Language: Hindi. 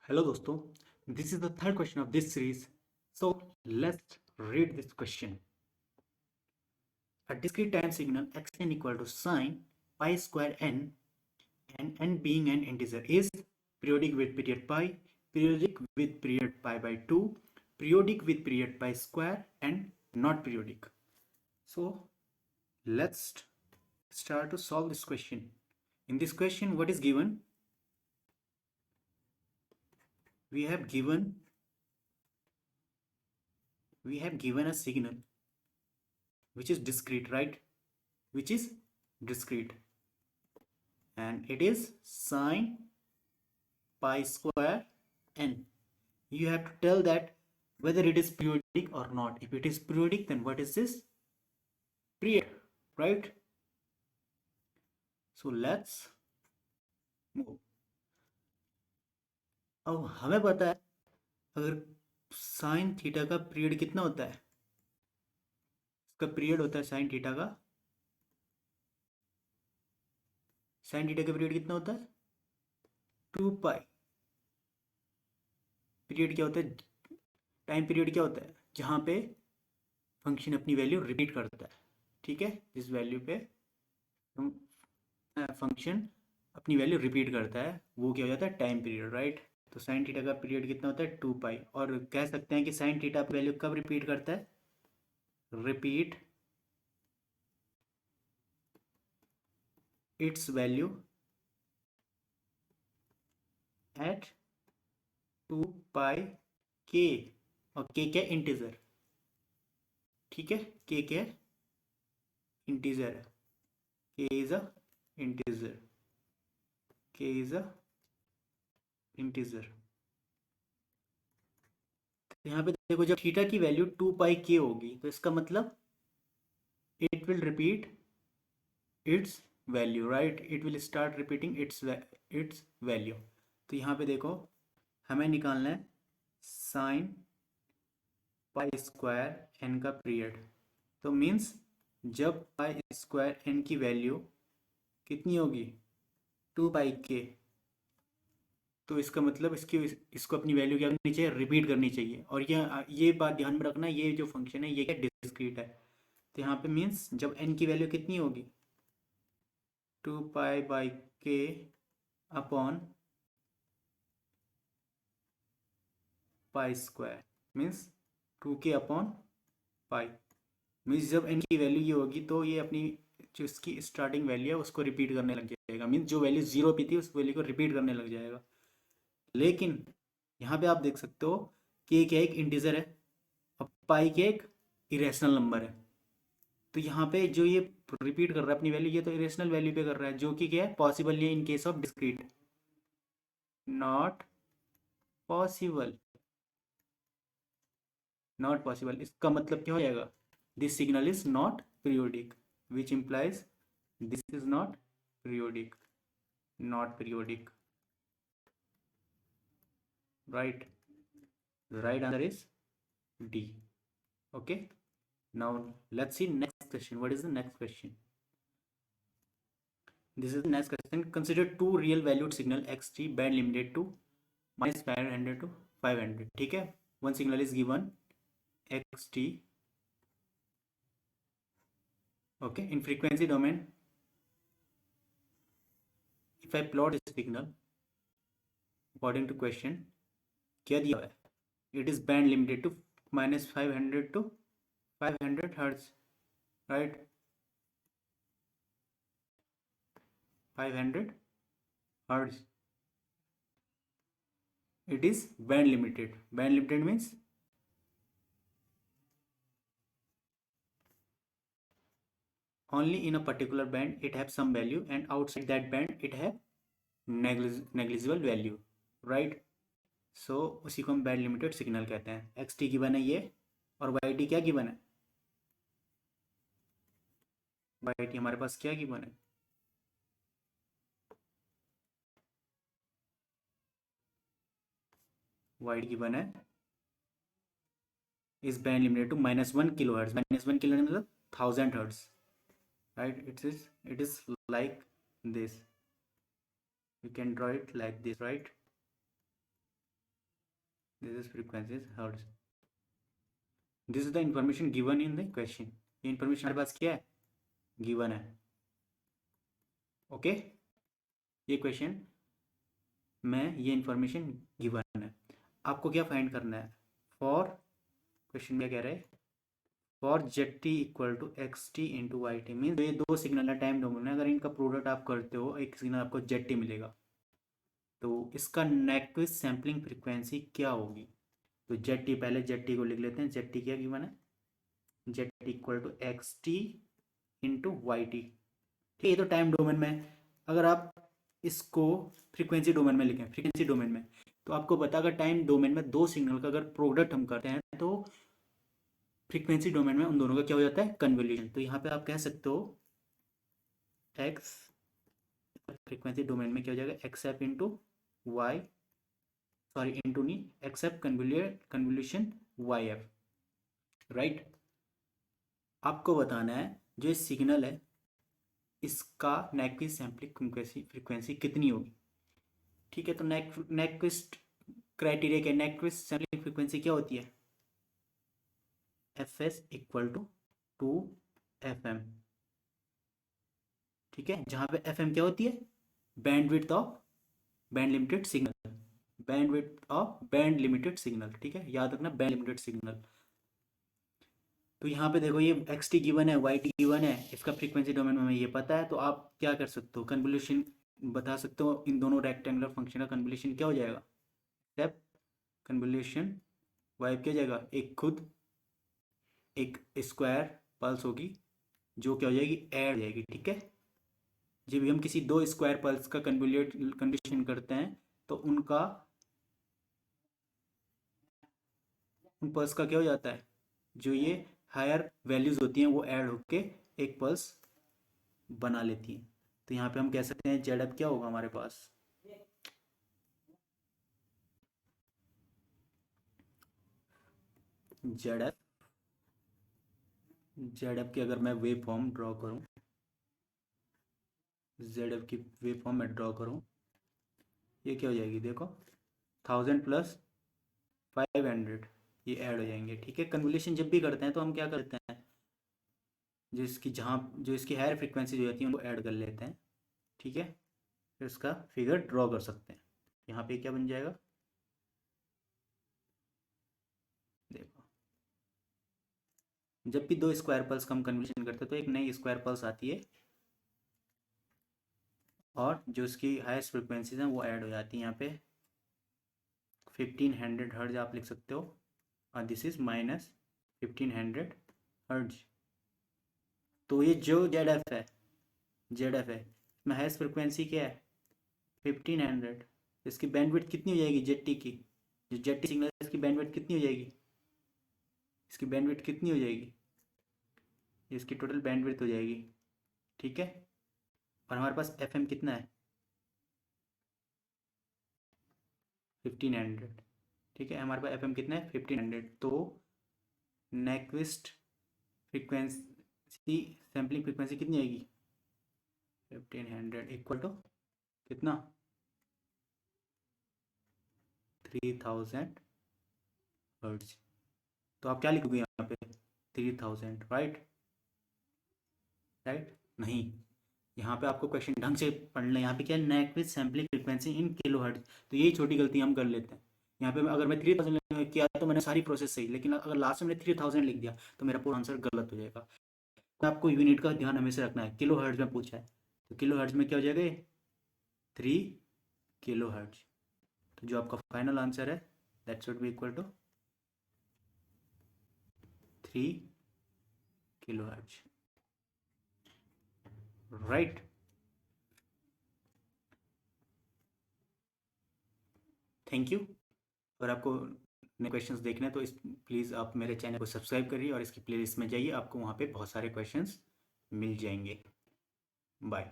Hello दोस्तों, this is the third question of this series. So let's read this question. A discrete time signal xn equal to sine pi square n and n being an integer is periodic with period pi, periodic with period pi by 2, periodic with period pi square and not periodic. So let's start to solve this question. In this question, what is given? We have given a signal which is discrete, right? Which is discrete, and it is sine pi square n. You have to tell that whether it is periodic or not. If it is periodic, then what is this? Period, right? So let's move. अब हमें पता है अगर साइन थीटा का पीरियड कितना होता है, इसका पीरियड होता है साइन थीटा का पीरियड कितना होता है 2 पाई. पीरियड क्या होता है? टाइम पीरियड क्या होता है? जहाँ पे फंक्शन अपनी वैल्यू रिपीट करता है. ठीक है, जिस वैल्यू पे फंक्शन अपनी वैल्यू रिपीट करता है वो क्या हो जाता है? Time period, right? तो साइन थीटा का पीरियड कितना होता है 2 पाई. और कह सकते हैं कि साइन थीटा वैल्यू कब रिपीट करता है? रिपीट इट्स वैल्यू एट 2 पाई के. और के क्या? इंटीजर. ठीक है, के क्या? इंटीजर है. के इज अ इंटीजर. के इज अ इंटीजर. यहाँ पे देखो, जब थीटा की वैल्यू 2 पाई के होगी तो इसका मतलब it will repeat it's value, right? It will start repeating it's value. तो यहाँ पे देखो, हमें निकालना है साइन पाई स्क्वायर एन का पीरियड. तो मीन्स जब पाई स्क्वायर एन की वैल्यू कितनी होगी? 2 पाई के. तो इसका मतलब इसको अपनी वैल्यू क्या करनी चाहिए? रिपीट करनी चाहिए. और ये बात ध्यान में रखना, ये जो फंक्शन है ये क्या? डिस्क्रीट है. तो यहाँ पे मीन्स जब एन की वैल्यू कितनी होगी? 2 पाई बाई के upon pi square means 2k upon pi. Means जब एन की वैल्यू ये होगी तो ये अपनी जो इसकी स्टार्टिंग वैल्यू है उसको रिपीट करने लग जाएगा. मीन्स जो वैल्यू 0 पे थी उस वैल्यू को रिपीट करने लग जाएगा. लेकिन यहाँ पे आप देख सकते हो कि क्या एक इंटीजर है और पाई के एक इरेशनल नंबर है. तो यहाँ पे जो ये रिपीट कर रहा है अपनी वैल्यू, ये तो इरेशनल वैल्यू पे कर रहा है, जो कि क्या है? पॉसिबल नहीं in case of discrete. Not possible. Not possible इसका मतलब क्या हो जाएगा? This signal is not periodic, which implies this is not periodic. Not periodic, right? The right answer is D. Okay, now let's see next question. What is the next question? This is the next question. Consider two real valued signal xt band limited to -500 to 500. ठीक है, one signal is given xt, okay, in frequency domain. If I plot this signal according to question, क्या दिया हुआ है? It is band limited to -500 to 500 hertz, right? 500 hertz. It is band limited. Band limited means only in a particular band it have some value, and outside that band it have negligible value, right? So उसी को हम बैंड लिमिटेड सिग्नल कहते हैं. एक्स टी गिवन है ये, और वाई टी क्या गिवन है? वाई टी हमारे पास क्या गिवन है? वाई टी गिवन है इस band limited to -1 kilo hertz. -1 kilo मतलब 1000 hertz, right? It is like this. You can draw it like this, right? This is frequencies hertz, this is the information given in the question. ये इंफॉर्मेशन हमारे पास क्या है, गिवन है। ओके ये क्वेश्चन में ये इंफॉर्मेशन गिवन है, आपको क्या फाइंड करना है। फॉर क्वेश्चन में कह रहे हैं for Z T equal to X T into Y T, mean ये दो सिग्नल है टाइम डोमेन में, अगर इनका प्रोडक्ट आप करते हो एक सिग्नल आपको जेड टी मिलेगा, तो इसका नेक्विस्ट सैम्पलिंग फ्रीक्वेंसी क्या होगी। तो जेड टी, पहले जेड टी को लिख लेते हैं। जेड टी क्या गिवन है, Z T equal to X T into Y T. ठीक है, ये तो टाइम डोमेन में। अगर आप इसको फ्रीक्वेंसी डोमेन में लिखें, फ्रीक्वेंसी डोमेन में, तो आपको पता अगर टाइम डोमेन में दो सिग्नल का अगर प्रोडक्ट हम करते हैं तो फ्रीक्वेंसी डोमेन में उन दोनों का क्या हो जाता है, कन्वोल्यूशन। तो यहाँ पे आप कह सकते हो एक्स, फ्रीक्वेंसी डोमेन में क्या हो जाएगा, x f into y, sorry into नहीं, x f convolution y f, right. आपको बताना है जो सिग्नल है इसका नेक्विस्ट सैम्पलिंग फ्रीक्वेंसी कितनी होगी। ठीक है, तो नेक्विस्ट क्राइटेरिया क्या है, नेक्विस्ट सैम्पलिंग फ्रीक्वेंसी क्या होती है, F S equal to 2 FM। ठीक है, जहां पे एफ एम क्या होती है, bandwidth of band limited signal, bandwidth of band limited signal. ठीक है, याद रखना बैंड लिमिटेड सिग्नल। तो यहाँ पे देखो ये एक्स टी गिवन है, वाई टी गिवन है, इसका फ्रीक्वेंसी डोमेन में हमें ये पता है, तो आप क्या कर सकते हो, कन्वोल्यूशन बता सकते हो, इन दोनों रेक्टेंगुलर फंक्शन का कन्वोल्यूशन क्या हो जाएगा, स्टेप कन्वोल्यूशन वाई क्या हो जाएगा, एक खुद एक स्क्वायर पल्स होगी जो क्या हो जाएगी, ऐड हो जाएगी। ठीक है, जब भी हम किसी दो स्क्वायर पल्स का कन्वोल्यूशन करते हैं तो उनका उन पल्स का क्या हो जाता है, जो ये हायर वैल्यूज होती हैं वो ऐड होके एक पल्स बना लेती हैं। तो यहाँ पे हम कह सकते हैं जेड एफ क्या होगा हमारे पास, जेड एफ, जेड एफ की अगर मैं वेव फॉर्म ड्रॉ करूँ, जेड एफ की वेव फॉर्म में ड्रॉ करूँ, ये क्या हो जाएगी, देखो 1000 प्लस 500 ये ऐड हो जाएंगे। ठीक है, कन्वोल्यूशन जब भी करते हैं तो हम क्या करते हैं, जो इसकी हायर फ्रीक्वेंसी जो होती है उनको ऐड कर लेते हैं। ठीक है, फिर उसका फिगर ड्रॉ कर सकते हैं। यहाँ पे क्या बन जाएगा, देखो जब भी दो स्क्वायर पल्स का हम कन्वोल्यूशन करते हैं तो एक नई स्क्वायर पल्स आती है और जो इसकी हाईएस्ट फ्रीक्वेंसीज हैं वो ऐड हो जाती है। यहाँ पे 1500 हर्ट्ज आप लिख सकते हो और दिस इज माइनस 1500 हर्ट्ज। तो ये जो जेड एफ है, जेड एफ है इसमें हाईएस्ट फ्रीक्वेंसी क्या है, 1500। इसकी बैंडविड्थ कितनी हो जाएगी जेड टी की, जो जेड टी सिग्नल इसकी बैंडविड्थ कितनी हो जाएगी, इसकी बैंडविड्थ कितनी हो जाएगी, इसकी टोटल बैंडविड्थ हो जाएगी। ठीक है, और हमारे पास एफ एम कितना है, 1500। ठीक है, हमारे पास एफ एम कितना है, 1500। तो नेक्विस्ट फ्रीक्वेंसी सैम्पलिंग फ्रीक्वेंसी कितनी आएगी, 1500 इक्वल टू कितना, 3000 हर्ट्ज। तो आप क्या लिखोगे यहाँ पे, 3000, राइट, राइट नहीं, यहाँ पे आपको क्वेश्चन ढंग से पढ़ना है। यहाँ पे क्या है, Nyquist sampling frequency in kilohertz. तो यही छोटी गलती हम कर लेते हैं। यहाँ पे अगर मैं 3000 किया तो मैंने सारी प्रोसेस सही, लेकिन अगर लास्ट में मैंने 3000 लिख दिया तो मेरा पूरा आंसर गलत हो जाएगा। तो आपको यूनिट का ध्यान हमेशा रखना है, किलो हर्ट्ज में पूछा है तो किलो हर्ट्ज में क्या हो जाएगा, 3 किलो हर्ट्ज। तो जो आपका फाइनल आंसर है that should be equal to 3 kilohertz, right. Thank you. अगर आपको नए क्वेश्चंस देखने हैं तो इस प्लीज़ आप मेरे चैनल को सब्सक्राइब करिए और इसकी प्लेलिस्ट में जाइए, आपको वहाँ पे बहुत सारे क्वेश्चंस मिल जाएंगे। बाय।